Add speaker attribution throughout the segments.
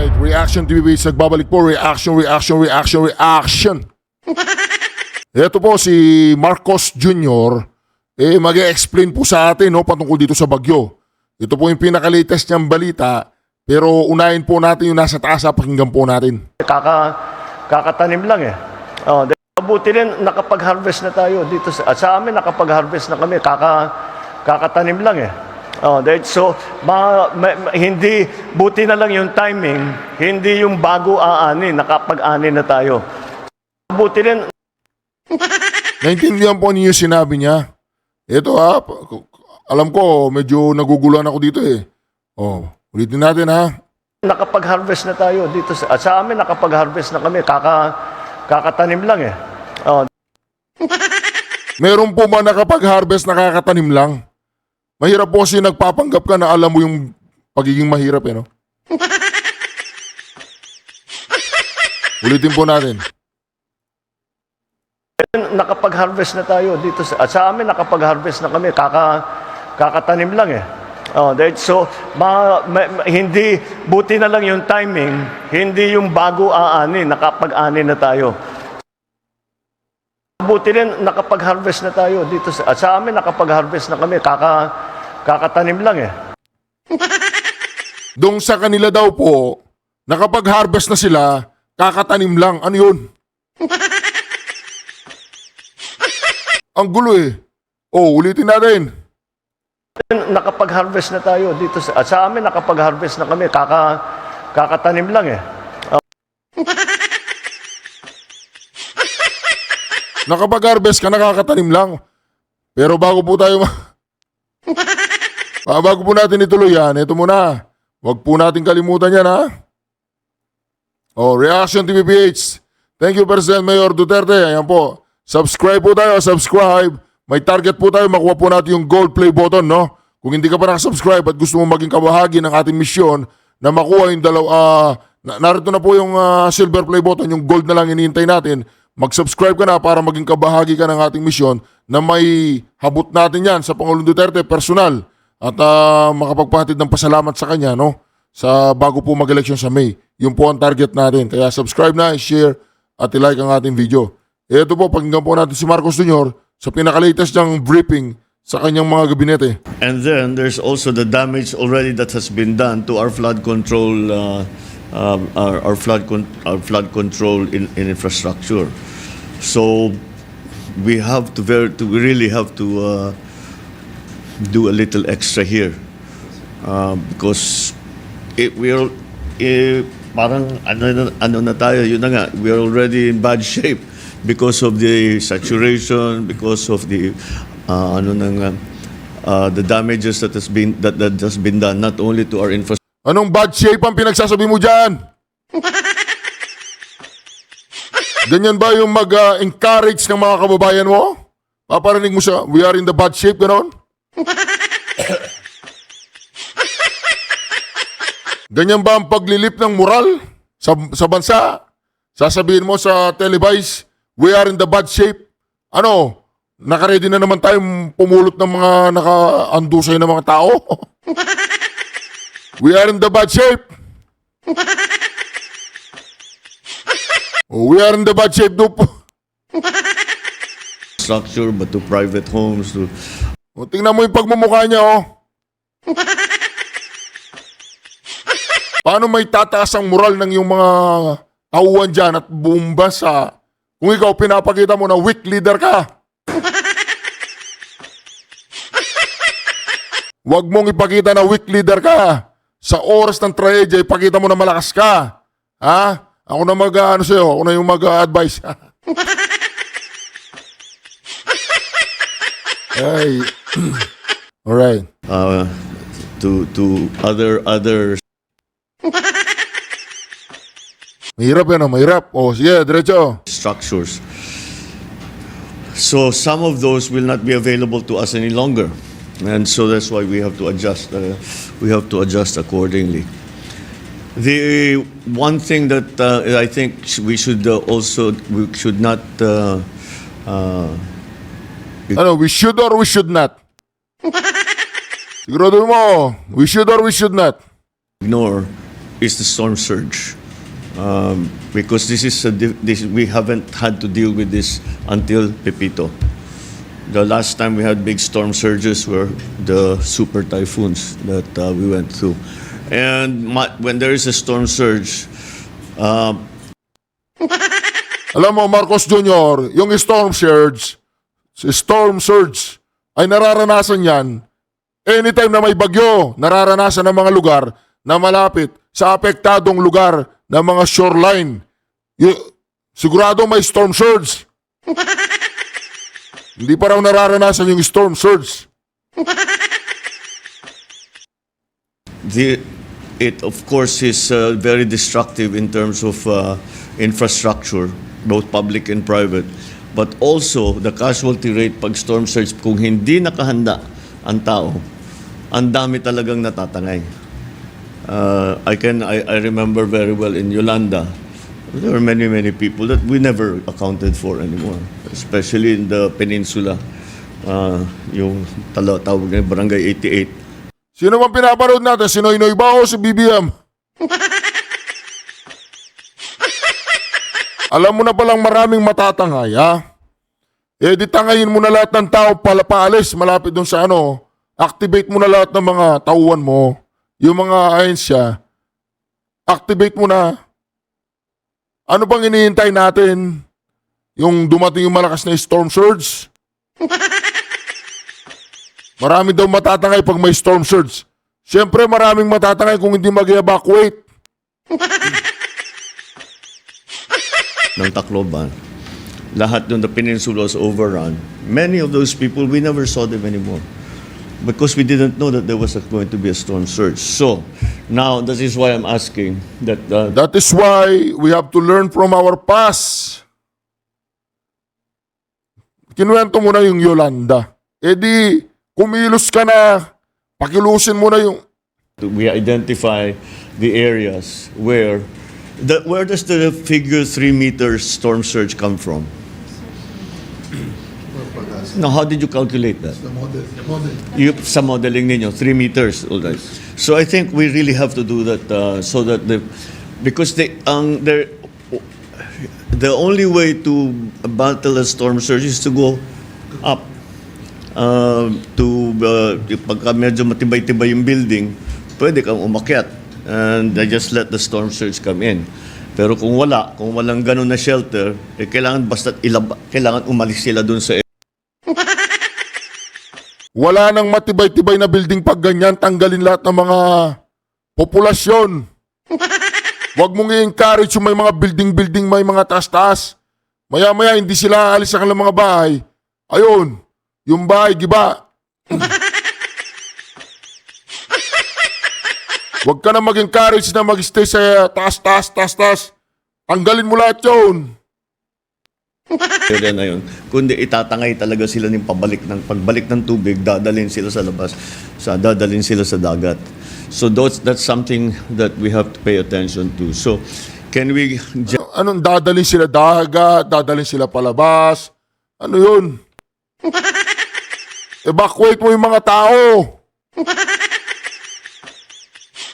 Speaker 1: Alright, Reaction TV Base nagbabalik po. Reaction. Ito po si Marcos Jr. Mag-e-explain po sa atin patungkol dito sa bagyo. Ito po yung pinaka-latest niyang balita. Pero unahin po natin yung nasa taas, pakinggan po natin.
Speaker 2: Kakatanim lang eh. Mabuti rin nakapag-harvest na tayo dito. Sa amin nakapag-harvest na kami. Kakatanim lang eh. So, hindi, buti na lang yung timing, hindi yung bago aani, nakapag-ani na tayo. Buti rin.
Speaker 1: Naintindihan po ninyo sinabi niya. Ito alam ko, medyo naguguluhan ako dito eh. Ulitin natin
Speaker 2: Nakapag-harvest na tayo dito. Sa amin nakapag-harvest na kami, kakatanim lang eh.
Speaker 1: Meron po ba nakapag-harvest, nakakatanim lang? Mahirap po kasi nagpapanggap ka na alam mo yung pagiging mahirap no? Ulitin po natin.
Speaker 2: Nakapag-harvest na tayo dito. Sa amin nakapag-harvest na kami, kakatanim lang eh. So, hindi, buti na lang yung timing, hindi yung bago aani, nakapag-ani na tayo. Buti rin nakapag-harvest na tayo dito. Sa amin nakapag-harvest na kami, kakatanim lang eh.
Speaker 1: Doon sa kanila daw po, nakapag-harvest na sila, kakatanim lang. Ano yun? Ang gulo eh. Ulitin natin.
Speaker 2: Nakapag-harvest na tayo dito. Sa amin nakapag-harvest na kami, kakatanim lang eh.
Speaker 1: Nakapag-harvest ka, nakakatanim lang. Pero bago po tayo bago po natin ituloy yan, ito muna. Huwag po natin kalimutan yan Reaction TV PH. Thank you, President Mayor Duterte. Ayan po. Subscribe po tayo, subscribe. May target po tayo, makuha po natin yung gold play button, no? Kung hindi ka pa nakasubscribe at gusto mo maging kabahagi ng ating misyon na makuha yung narito na po yung silver play button, yung gold na lang hinihintay natin. Mag-subscribe ka na para maging kabahagi ka ng ating misyon na may habot natin yan sa Pangulong Duterte personal at makapagpahatid ng pasalamat sa kanya sa bago po mag-eleksyon sa May. Yun po ang target natin. Kaya subscribe na, share at i-like ang ating video. Ito po, pakinggan po natin si Marcos Jr. sa pinaka-latest niyang briefing sa kanyang mga gabinete.
Speaker 3: And then there's also the damage already that has been done to our flood control our flood control in infrastructure. So we really have to do a little extra here because parang ano na tayo, yun na nga, we are already in bad shape because of the saturation, because of the the damages that has been done not only to our infrastructure.
Speaker 1: Anong bad shape ang pinagsasabi mo dyan? Ganyan ba yung mag-encourage ng mga kababayan mo? Paparinig mo siya, we are in the bad shape, gano'n? Ganyan ba ang paglilip ng moral sa bansa? Sasabihin mo sa televise, we are in the bad shape. Ano? Nakaready na naman tayong pumulot ng mga naka-andusay na mga tao? We are in the bad shape. We are in the bad shape do po.
Speaker 3: Structure but to private homes to
Speaker 1: Tingnan mo yung pagmumukha niya Paano may tataas ang moral ng yung mga tauhan dyan at buong bansa kung ikaw pinapakita mo na weak leader ka? Huwag mong ipakita na weak leader ka. Sa oras ng trahedya, ipakita mo na malakas ka. Ako na sa'yo. Ako na yung mag-advise. Ay. Alright.
Speaker 3: to other
Speaker 1: Mahirap mahirap. Sige, diretso.
Speaker 3: structures. So some of those will not be available to us any longer. And so that's why we have to adjust. We have to adjust accordingly. The one thing that I think we should not.
Speaker 1: We should or we should not? Sigurado mo, we should or we should not?
Speaker 3: Ignore is the storm surge. Because we haven't had to deal with this until Pepito. The last time we had big storm surges were the super typhoons that we went through. And when there is a storm surge,
Speaker 1: Alam mo, Marcos Jr., yung storm surge, ay nararanasan yan anytime na may bagyo, nararanasan ng mga lugar na malapit sa apektadong lugar ng mga shoreline. Sigurado may storm surge. Hindi pa raw nararanasan yung storm surge.
Speaker 3: It of course is very destructive in terms of infrastructure, both public and private. But also, the casualty rate pag storm surge, kung hindi nakahanda ang tao, ang dami talagang natatangay. I remember very well in Yolanda, there were many people that we never accounted for anymore, especially in the peninsula, yung tawag na Barangay 88.
Speaker 1: Sino bang pinapanood natin? Si Noynoy ba o si BBM? Alam mo na palang maraming matatangay, ha? Eh di tangayin mo na lahat ng tao paalis malapit dun sa activate mo na lahat ng mga tauhan mo, yung mga ahensya, activate mo na. Ano bang hinihintay natin? Yung dumating yung malakas na storm surge? Marami daw matatangay pag may storm surge. Siyempre maraming matatangay kung hindi mag-evacuate.
Speaker 3: Ng Tacloban, lahat ng the peninsula was overrun. Many of those people, we never saw them anymore because we didn't know that there was going to be a storm surge. So, now, that is why I'm asking that...
Speaker 1: That is why we have to learn from our past. Kinuwento mo na yung Yolanda. Eh di, kumilos ka na, pakilusin mo na yung...
Speaker 3: we identify the areas where does the figure 3 meters storm surge come from? Now, how did you calculate that?
Speaker 4: The model.
Speaker 3: Sa modeling ninyo, 3 meters. All right. So I think we really have to do that so that because the only way to battle a storm surge is to go up. Pagka medyo matibay-tibay yung building, pwede kang umakyat and just let the storm surge come in. Pero kung walang ganun na shelter, kailangan umalis sila dun sa...
Speaker 1: Wala nang matibay-tibay na building pag ganyan, tanggalin lahat ng mga populasyon. Huwag mong i-encourage yung may mga building, may mga taas-taas. Maya-maya hindi sila aalis sa kanilang mga bahay. Ayun, yung bahay, giba. Huwag ka na mag-encourage na mag-stay sa taas. Tanggalin mo lahat yun.
Speaker 3: Area na yun. Kundi itatangay talaga sila ng pagbalik ng tubig, dadalhin sila sa labas, dadalhin sila sa dagat. So that's something that we have to pay attention to. So can we...
Speaker 1: Anong dadalhin sila dagat, dadalhin sila palabas? Ano yun? Evacuate mo yung mga tao.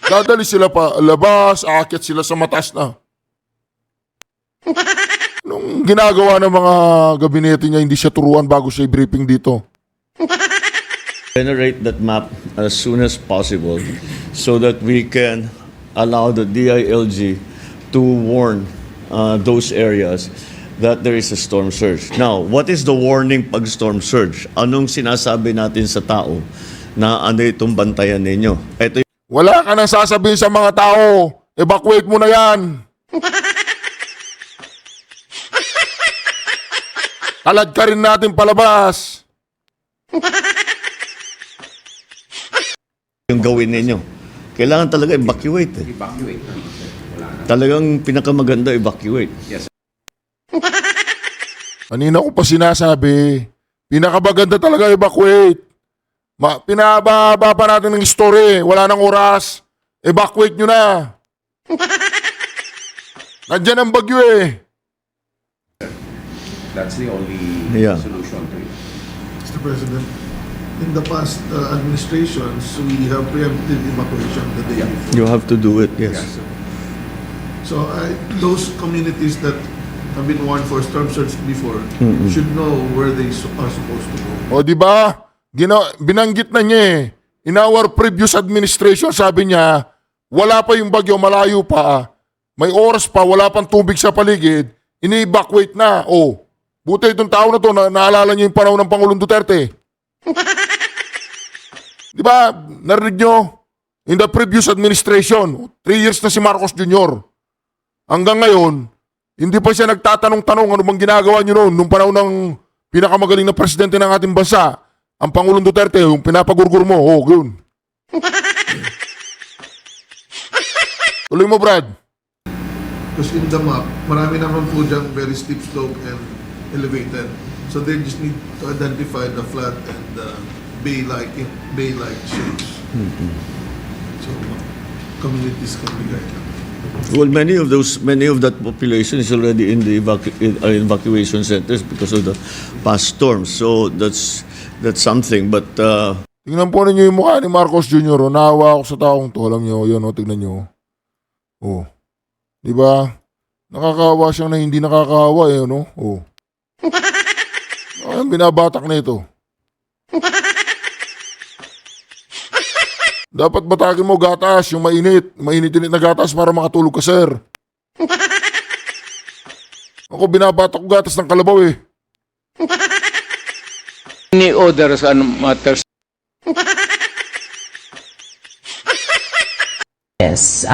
Speaker 1: Dadali sila pa labas, aakyat sila sa mataas na. Anong ginagawa ng mga gabinete niya, hindi siya turuan bago siya i-briefing dito?
Speaker 3: Generate that map as soon as possible so that we can allow the DILG to warn those areas that there is a storm surge. Now, what is the warning pag storm surge? Anong sinasabi natin sa tao na ano itong bantayan ninyo? Ito
Speaker 1: Wala ka nang sasabihin sa mga tao, evacuate mo na yan. Talad ka rin natin palabas.
Speaker 3: yung gawin ninyo. Kailangan talaga evacuate. Talagang pinakamaganda evacuate.
Speaker 1: Kanina ko pa sinasabi, pinakabaganda talaga evacuate. Pinababa pa natin ng story, wala nang oras. Evacuate nyo na. Nandiyan ang bagyo eh.
Speaker 5: That's the only solution to it.
Speaker 4: Mr. President, in the past administrations, we have preempted evacuation the day before.
Speaker 3: You have to do it, yes.
Speaker 5: Yeah, so
Speaker 4: So those communities that have been warned for storm surge before should know where they are supposed to go.
Speaker 1: O di ba? Binanggit na niya eh. In our previous administration, sabi niya, wala pa yung bagyo, malayo pa. May oras pa, wala pang tubig sa paligid, ini-evacuate na. O, buti itong tao na to, naalala niyo yung panahon ng Pangulong Duterte. Di ba? Narinig nyo? In the previous administration, 3 years na si Marcos Jr. Hanggang ngayon, hindi pa siya nagtatanong-tanong ano bang ginagawa niyo noon nung panahon ng pinakamagaling na presidente ng ating bansa, ang Pangulong Duterte, yung pinapagurgur mo. Oh, yun. Tuloy mo, Brad.
Speaker 4: Because in the map, marami naman po dyan very steep slope and elevated. So they just need to identify the flat and the bay-like shapes. So communities can be guided.
Speaker 3: Well, many of that population is already in the evacuation centers because of the past storms. So that's something. But
Speaker 1: Tingnan po ninyo yung mukha ni Marcos Jr. Oh. Naawa ako sa taong to. Alam nyo, yun, oh, tignan nyo. Oh. Di ba? Nakakawa siyang na hindi nakakawa eh, no? Oh. Ang binabatak na ito. Dapat batagin mo gatas, yung mainit-init na gatas para makatulog ka, sir. Ako binabatak ko gatas ng kalabaw eh.
Speaker 6: Any others and matters?
Speaker 7: Yes,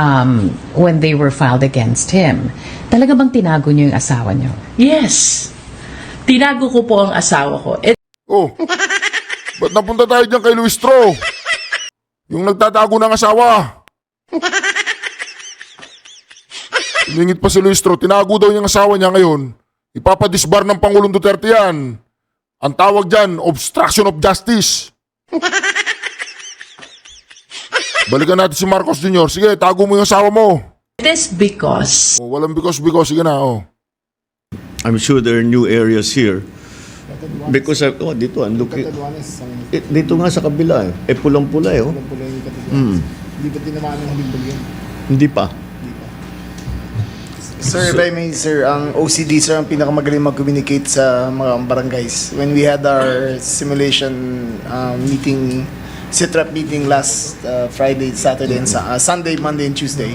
Speaker 7: when they were filed against him. Talaga bang tinago niyo yung asawa niyo?
Speaker 8: Yes. Tinago ko po ang asawa ko.
Speaker 1: Oh, ba't napunta tayo dyan kay Luis Tro? Yung nagtatago ng asawa. Lingit pa si Luis Tro, tinago daw yung asawa niya ngayon. Ipapadisbar ng Pangulong Duterte yan. Ang tawag dyan, obstruction of justice. Balikan natin si Marcos Jr. Sige, tago mo yung asawa mo.
Speaker 8: It is because
Speaker 1: Oh, walang because. Sige na, oh.
Speaker 3: I'm sure there are new areas here. Because dito I'm looking. Dito nga sa kabila eh. Pulang-pula eh. Oh.
Speaker 9: Hindi ba tinamaan ng bagyo?
Speaker 3: Hindi pa.
Speaker 9: Sir, if I may, sir, ang OCD, sir, ang pinakamagaling mag-communicate sa mga barangays. When we had our simulation meeting, SITRAP meeting last Friday, Saturday, and Sunday, Monday, and Tuesday,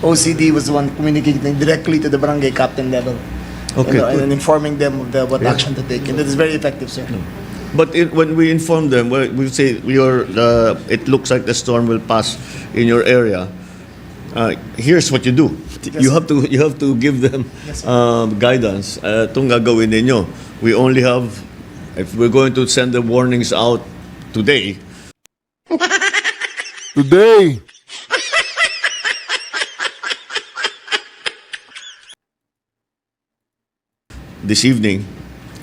Speaker 9: OCD was the one communicating directly to the barangay captain level.
Speaker 3: Okay,
Speaker 9: And
Speaker 3: good.
Speaker 9: informing them of what action to take. And it is very effective, sir.
Speaker 3: But when we inform them, we say it looks like the storm will pass in your area. Here's what you do. You have to give them guidance. Itong gagawin ninyo. We only have, if we're going to send the warnings out today, this evening,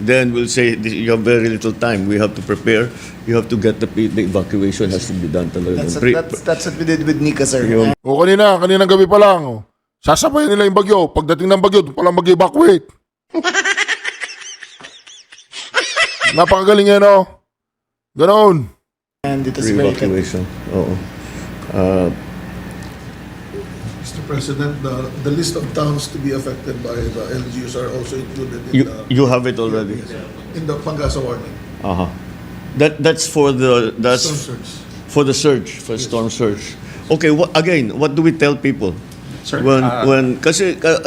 Speaker 3: then we'll say you have very little time. We have to prepare. You have to get the evacuation has to be done talaga.
Speaker 9: That's what we did with Nika, sir.
Speaker 1: O kaninang gabi pa lang, oh. Sasabayan nila yung bagyo. Pagdating ng bagyo, doon palang mag-evacuate. Napakagaling yan, oh. Ganon.
Speaker 9: And it is very effective.
Speaker 3: Evacuation. Oo.
Speaker 4: Mr. President, the list of towns to be affected by the LGUs are also included
Speaker 3: You have it already.
Speaker 4: in the Pangasa warning.
Speaker 3: That's for the
Speaker 4: Storm surge.
Speaker 3: for the surge, for storm surge. Okay, what do we tell people?
Speaker 5: Sir,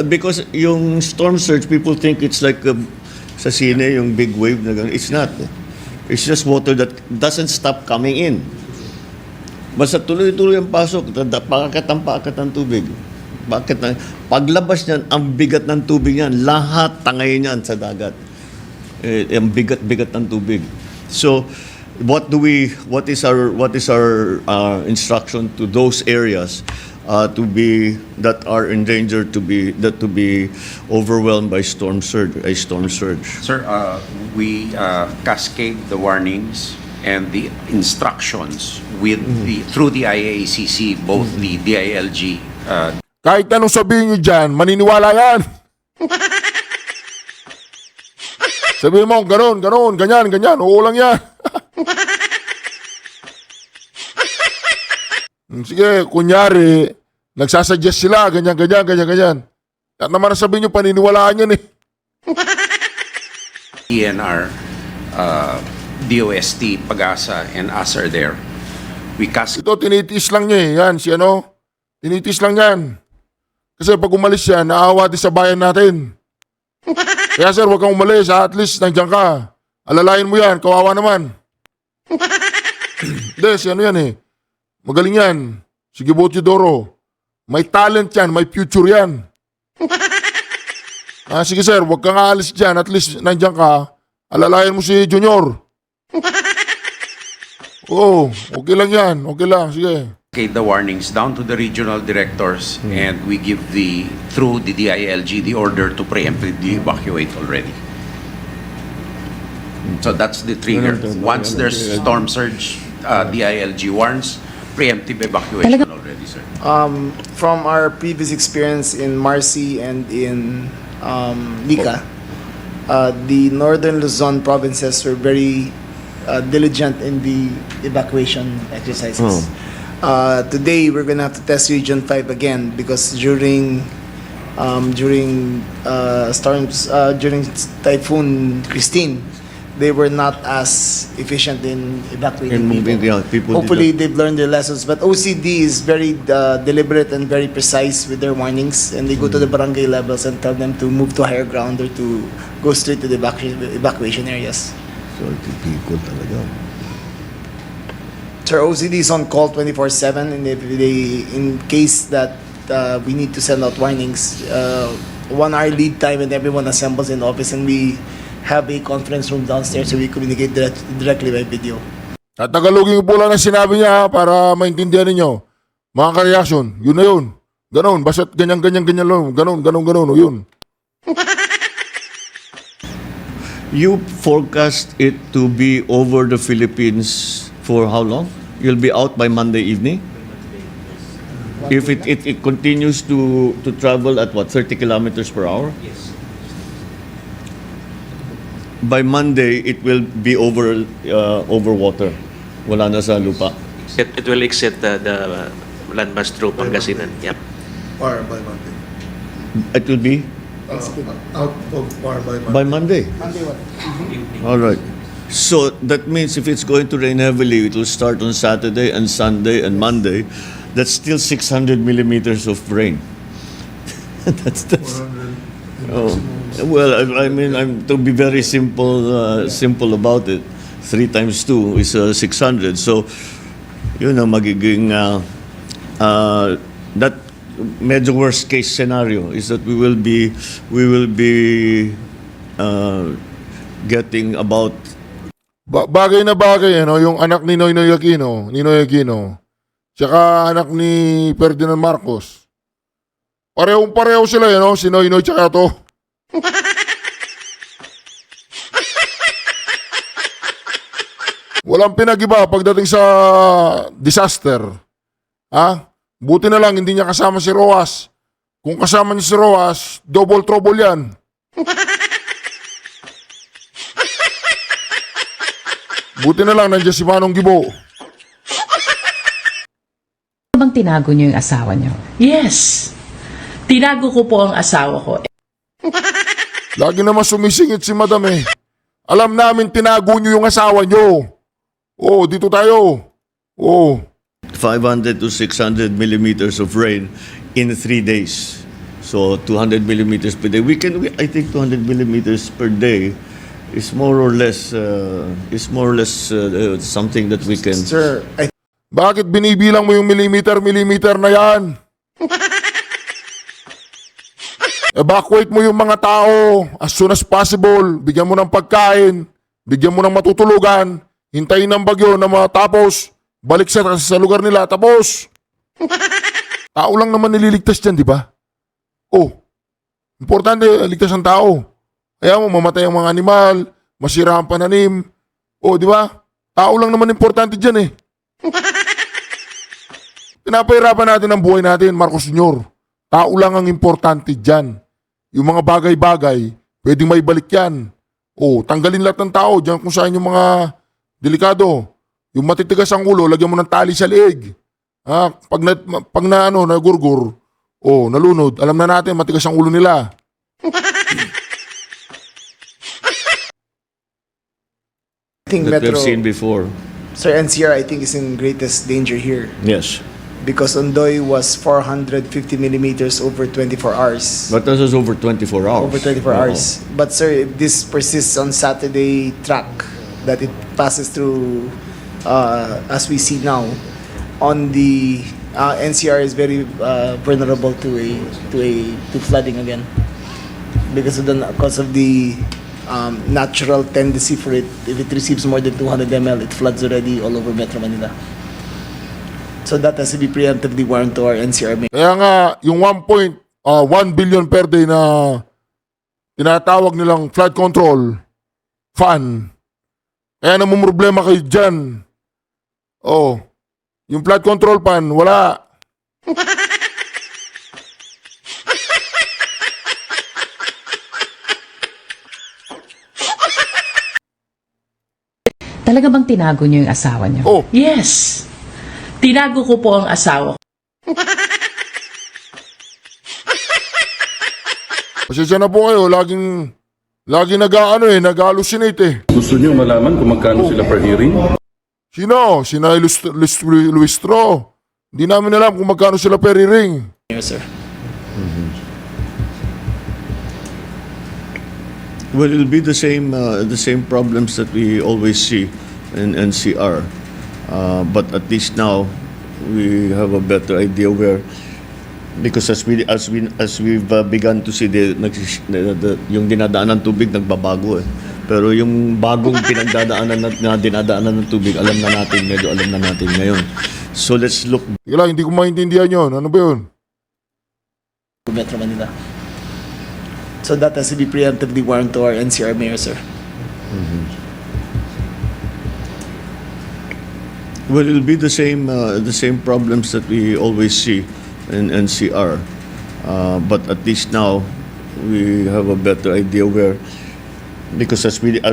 Speaker 3: Because yung storm surge, people think it's like sa sine yung big wave na ganun. It's not. It's just water that doesn't stop coming in. Basta tuloy-tuloy ang pasok, pakakat ng tubig. Paglabas niyan, ang bigat ng tubig niyan, lahat tangay niyan sa dagat. Ang bigat-bigat ng tubig. So, what is our instruction to those areas that are endangered to be overwhelmed by a storm surge?
Speaker 5: Sir, we cascade the warnings and the instructions through the IACC, both the DILG.
Speaker 1: Kahit anong sabihin nyo dyan, maniniwala yan. Sabihin mo, ganon, ganyan, oo lang yan. Sige, kunyari, Nagsasuggest sila, ganyan, ganyan, ganyan, ganyan. At naman sabihin nyo, paniniwalaan yan eh.
Speaker 5: DNR, DOST, Pag-asa, and us are there. We cascade
Speaker 1: Ito, tinitiis lang niya eh. Yan, si ano, tinitiis lang yan. Kasi pag umalis yan, naawa din sa bayan natin. Kaya sir, huwag kang umalis. At least, nandiyan ka. Alalayan mo yan, kawawa naman. Hindi, si ano yan eh. Magaling yan. Si Gibotio Doro. May talent yan, may future yan. Sige sir, huwag kang aalis dyan. At least, nandiyan ka. Alalayan mo si Junior. Oo, okay lang yan. Okay lang, sige.
Speaker 5: the warnings down to the regional directors, and we give through the DILG, the order to preemptively evacuate already. So that's the trigger. Once there's storm surge, DILG warns, preemptive evacuation already, sir.
Speaker 9: From our previous experience in Marcy and in Lica, the northern Luzon provinces were very diligent in the evacuation exercises. Today we're gonna have to test Region 5 again because during storms during Typhoon Christine, they were not as efficient in evacuating
Speaker 3: In moving,
Speaker 9: people.
Speaker 3: yeah, people did
Speaker 9: Hopefully they've learned their lessons. But OCD is very deliberate and very precise with their warnings, and they go to the barangay levels and tell them to move to higher ground or to go straight to the evacuation areas.
Speaker 3: So, people talaga.
Speaker 9: Sir, OCD is on call 24/7, and if they, in case that we need to send out warnings, 1 hour lead time, and everyone assembles in the office, and we have a conference room downstairs so we communicate directly by video.
Speaker 1: At Tagalogin po lang ang sinabi niya para maintindihan ninyo. Mga ka-reaction, yun na yun. Ganon, basta't ganyan, ganyan, ganyan lang. Ganon, ganon, ganon, o yun.
Speaker 3: You forecast it to be over the Philippines for how long? You'll be out by Monday evening? If it continues to travel at what, 30 kilometers per hour? Yes. By Monday, it will be over water. Wala na sa lupa.
Speaker 10: It will exit the landmass through Pangasinan. Yep.
Speaker 4: Or by Monday.
Speaker 3: It will be
Speaker 4: Out of or by Monday.
Speaker 3: by Monday. All right. So that means if it's going to rain heavily, it will start on Saturday and Sunday and Monday. That's still 600 millimeters of rain. that's
Speaker 4: 400.
Speaker 3: oh. Well, I mean, I'm to be very simple about it. 3 times 2 is 600. So, yun ang magiging that medyo worst case scenario is that we will be getting about
Speaker 1: Bagay na bagay, ano, yung anak ni Noynoy Aquino, tsaka anak ni Ferdinand Marcos. Parehong-pareho sila, no? Si Noynoy tsaka to. Walang pinag-iba pagdating sa disaster. Ha? Buti na lang hindi niya kasama si Roas. Kung kasama niya si Roas, double trouble yan. Buti na lang nandiyan si Manong Gibo.
Speaker 7: Bang tinago niyo yung asawa niyo?
Speaker 8: Yes. Tinago ko po ang asawa ko.
Speaker 1: Lagi naman sumisingit si Madam eh. Alam namin tinago niyo yung asawa niyo. Oh, dito tayo. Oh.
Speaker 3: 500 to 600 millimeters of rain in 3 days. So 200 millimeters per day. I think 200 millimeters per day is more or less something that we can.
Speaker 9: Sir,
Speaker 1: Bakit binibilang mo yung millimeter na yan? Evacuate mo yung mga tao as soon as possible. Bigyan mo ng pagkain. Bigyan mo ng matutulugan. Hintayin ng bagyo na matapos. Balik sa lugar nila. Tapos. Tao lang naman nililigtas dyan, di ba? Oh. Importante, ligtas ang tao. Kaya mo, mamatay ang mga animal. Masira ang pananim. Oh, di ba? Tao lang naman importante dyan eh. Pinapahirapan natin ang buhay natin, Marcos Sr. Tao lang ang importante dyan. Yung mga bagay-bagay, pwedeng may balik yan. O, tanggalin lahat ng tao dyan kung saan yung mga delikado. Yung matitigas ang ulo, lagyan mo ng tali sa leeg. Pag na ano, nagurgur, nalunod, alam na natin, matigas ang ulo nila.
Speaker 9: I think
Speaker 3: That
Speaker 9: Metro,
Speaker 3: we've seen before.
Speaker 9: Sir, NCR, I think is in greatest danger here
Speaker 3: Yes.
Speaker 9: because Ondoy was 450 millimeters over 24 hours.
Speaker 3: But this is over 24 hours.
Speaker 9: Over 24 hours. But sir, if this persists on Saturday track, that it passes through, as we see now, on the NCR is very vulnerable to flooding again because of the natural tendency for it. If it receives more than 200 ml, it floods already all over Metro Manila. So that has to be preemptively warned to our NCR.
Speaker 1: Kaya nga, yung 1 billion per day na tinatawag nilang flood control fund, kaya namumroblema kayo dyan. Yung flood control fund, wala.
Speaker 7: Talaga bang tinago niyo yung asawa niyo?
Speaker 8: Yes. Tinago ko po ang asawa ko.
Speaker 1: Pasensya na po kayo, laging nag-hallucinate eh.
Speaker 11: Gusto niyo malaman kung magkano sila per hearing?
Speaker 1: Sino? Sina Luistro. Hindi namin alam kung magkano sila per hearing.
Speaker 9: Yes, sir.
Speaker 3: Well, it'll be the same problems that we always see in NCR. But at least now we have a better idea where, because as we've begun to see yung dinadaanan ng tubig nagbabago eh. Pero yung bagong pinagdadaanan na dinadaanan ng tubig, medyo alam na natin ngayon. So let's look.
Speaker 1: Sige lang, hindi ko maintindihan yun. Ano ba yun?
Speaker 9: Metro Manila. So that has to be preemptively warned to our NCR mayor, sir.
Speaker 3: Well, it'll be the same problems that we always see in NCR. But at least now we have a better idea where, because as we've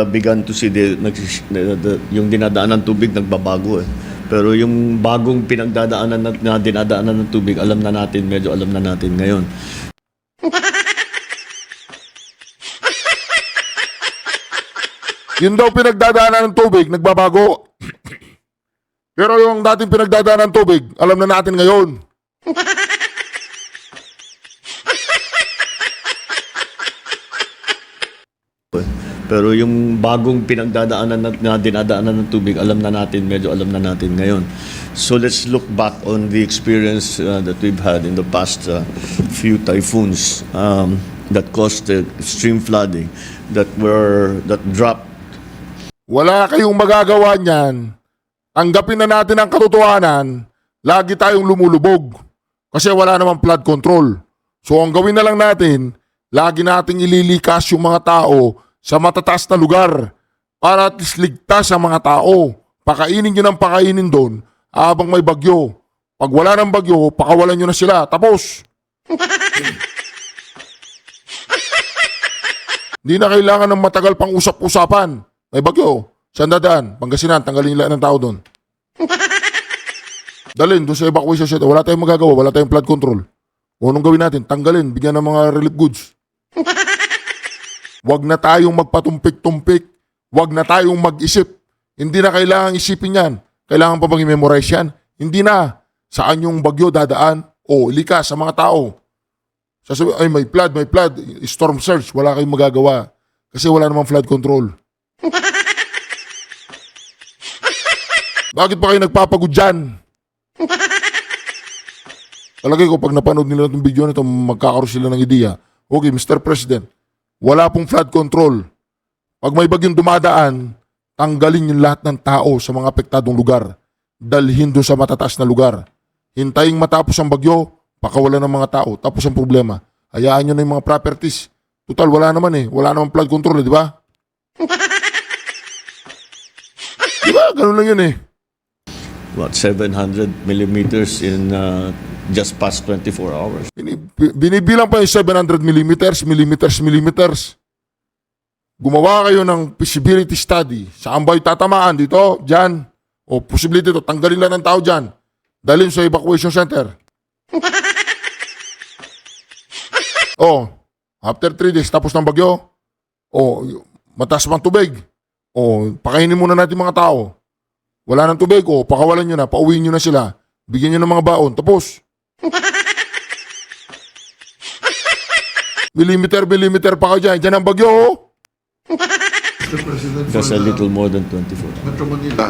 Speaker 3: begun to see yung dinadaanan ng tubig nagbabago eh. Pero yung bagong pinagdadaanan na dinadaanan ng tubig, medyo alam na natin ngayon.
Speaker 1: Yun daw pinagdadaanan ng tubig, nagbabago. Pero yung dating pinagdadaanan ng tubig, alam na natin ngayon.
Speaker 3: Pero yung bagong pinagdadaanan na dinadaanan ng tubig, medyo alam na natin ngayon. So let's look back on the experience that we've had in the past few typhoons that caused extreme flooding that dropped.
Speaker 1: Wala kayong magagawa niyan. Tanggapin na natin ang katotohanan, lagi tayong lumulubog. Kasi wala namang flood control. So ang gawin na lang natin, lagi nating ililikas yung mga tao sa matataas na lugar para at least ligtas ang mga tao. Pakainin nyo ng pakainin doon habang may bagyo. Pag wala ng bagyo, pakawalan nyo na sila. Tapos! Hindi na kailangan ng matagal pang usap-usapan. May bagyo. Saan dadaan? Pangasinan, tanggalin nila ng tao doon. Dalhin doon sa evacuation shed. Wala tayong magagawa, wala tayong flood control. O anong gawin natin? Tanggalin, bigyan ng mga relief goods. Huwag na tayong magpatumpik-tumpik. Huwag na tayong mag-isip. Hindi na kailangan isipin yan. Kailangan pa bang i-memorize yan? Hindi na. Saan yung bagyo dadaan? Likas sa mga tao. Sasabi, ay may flood. Storm surge. Wala kayong magagawa. Kasi wala namang flood control. Bakit pa kayo nagpapagod dyan? Talagay ko pag napanood nila itong video na ito, magkakaroon sila ng ideya. Okay, Mr. President, wala pong flood control. Pag may bagyong dumadaan, tanggalin yung lahat ng tao sa mga apektadong lugar. Dalhin doon sa matataas na lugar. Hintayin matapos ang bagyo, pakawalan ng mga tao, tapos ang problema. Hayaan nyo na yung mga properties. Total, wala naman eh. Wala naman flood control, di ba? Di ba? Ganun lang yun eh.
Speaker 3: What, 700 millimeters in just past 24 hours.
Speaker 1: Binibilang pa yung 700 millimeters. Gumawa kayo ng feasibility study. Saan ba yung tatamaan? Dito? Diyan? O posibility to, tanggalin lang ng tao dyan. Dalhin sa evacuation center. O, after 3 days, tapos ng bagyo. O, mataas pang tubig. O, pakainin muna natin mga tao. Wala ng tubig. O, pakawalan nyo na, pauwiin nyo na sila. Bigyan nyo ng mga baon. Tapos. Millimeter pa kayo dyan. Dyan ang bagyo, oh.
Speaker 4: Mr. President,
Speaker 3: That's a little more than 24.
Speaker 4: Metro Manila,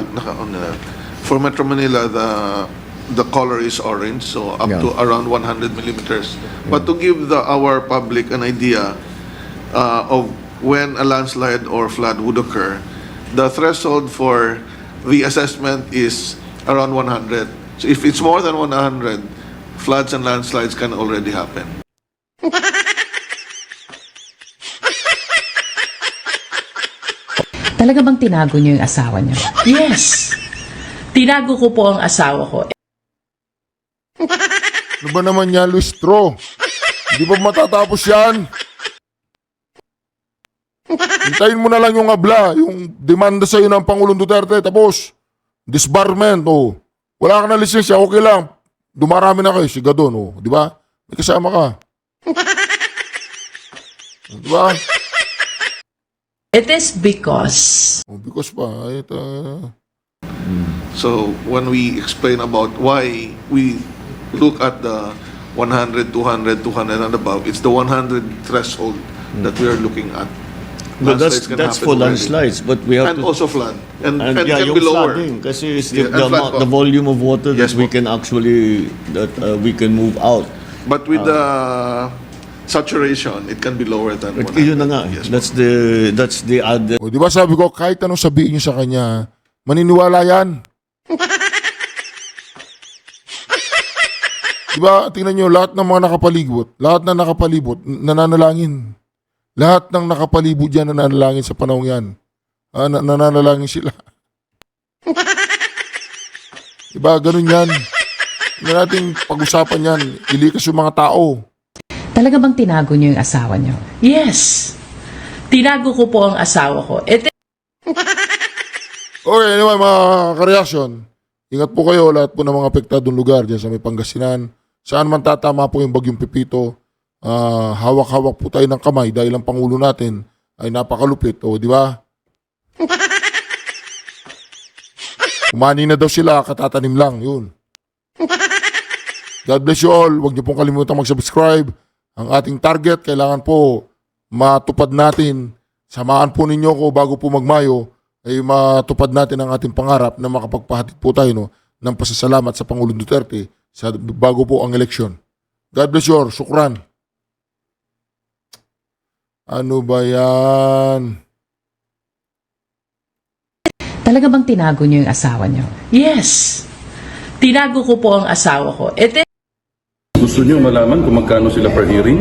Speaker 4: for Metro Manila, the color is orange, so up
Speaker 3: Yeah.
Speaker 4: to around 100 millimeters. But to give our public an idea of when a landslide or flood would occur, the threshold for the assessment is around 100. So if it's more than 100, floods and landslides can already happen.
Speaker 7: Talaga bang tinago niyo yung asawa niyo?
Speaker 8: Yes. Tinago ko po ang asawa ko.
Speaker 1: Ano ba naman yan, Lustro? Hindi pa matatapos yan. Hintayin mo na lang yung abla, yung demanda sa'yo ng Pangulong Duterte, tapos disbarment, oh. Wala ka na lisensya, okay lang. Dumarami na kayo, siga doon, oh. Di ba? May kasama ka. Di ba?
Speaker 8: It is because
Speaker 1: Oh, because pa,
Speaker 4: So when we explain about why we look at the 100, 200, 200 and above, it's the 100 threshold that we are looking at.
Speaker 3: But
Speaker 4: Landslides can
Speaker 3: that's
Speaker 4: happen
Speaker 3: for
Speaker 4: already.
Speaker 3: landslides, but we have
Speaker 4: And
Speaker 3: to...
Speaker 4: also flood. And
Speaker 3: yeah,
Speaker 4: can
Speaker 3: yung
Speaker 4: be lower.
Speaker 3: flooding, kasi it's
Speaker 4: Yeah,
Speaker 3: the,
Speaker 4: and flood
Speaker 3: the
Speaker 4: po.
Speaker 3: volume of water that
Speaker 4: Yes
Speaker 3: we
Speaker 4: po.
Speaker 3: can actually, we can move out.
Speaker 4: But with the saturation, it can be lower than 100.
Speaker 3: Yun na nga,
Speaker 4: Yes,
Speaker 3: that's the other...
Speaker 1: oh, di ba sabi ko, kahit anong sabihin niyo sa kanya, maniniwala yan. Di ba, tingnan niyo, lahat ng mga nakapalibot, nananalangin. Lahat ng nakapalibot yan nananalangin sa panahon yan. Nananalangin sila. Di ba, ganun yan. Hindi natin pag-usapan yan. Ilikas yung mga tao.
Speaker 7: Talaga bang tinago niyo yung asawa niyo?
Speaker 8: yes. Tinago ko po ang asawa ko. It
Speaker 1: Okay, anyway, mga kareaksyon, ingat po kayo, lahat po ng mga apektadong lugar dyan sa may Pangasinan. Saan man tatama po yung bagyong Pepito, hawak-hawak po tayo ng kamay dahil ang Pangulo natin ay napakalupit. O, di ba? Umani na daw sila, katatanim lang, yun. God bless you all. Huwag niyo pong kalimutan mag-subscribe. Ang ating target, kailangan po matupad natin. Samahan po ninyo ko bago po magmayo ay matupad natin ang ating pangarap na makapagpahatid po tayo ng pasasalamat sa Pangulong Duterte sa bago po ang eleksyon. God bless you all. Sukran. Ano ba yan?
Speaker 7: Talaga bang tinago niyo yung asawa niyo?
Speaker 8: yes. Tinago ko po ang asawa ko. It
Speaker 11: Gusto niyo malaman kung magkano sila per hearing?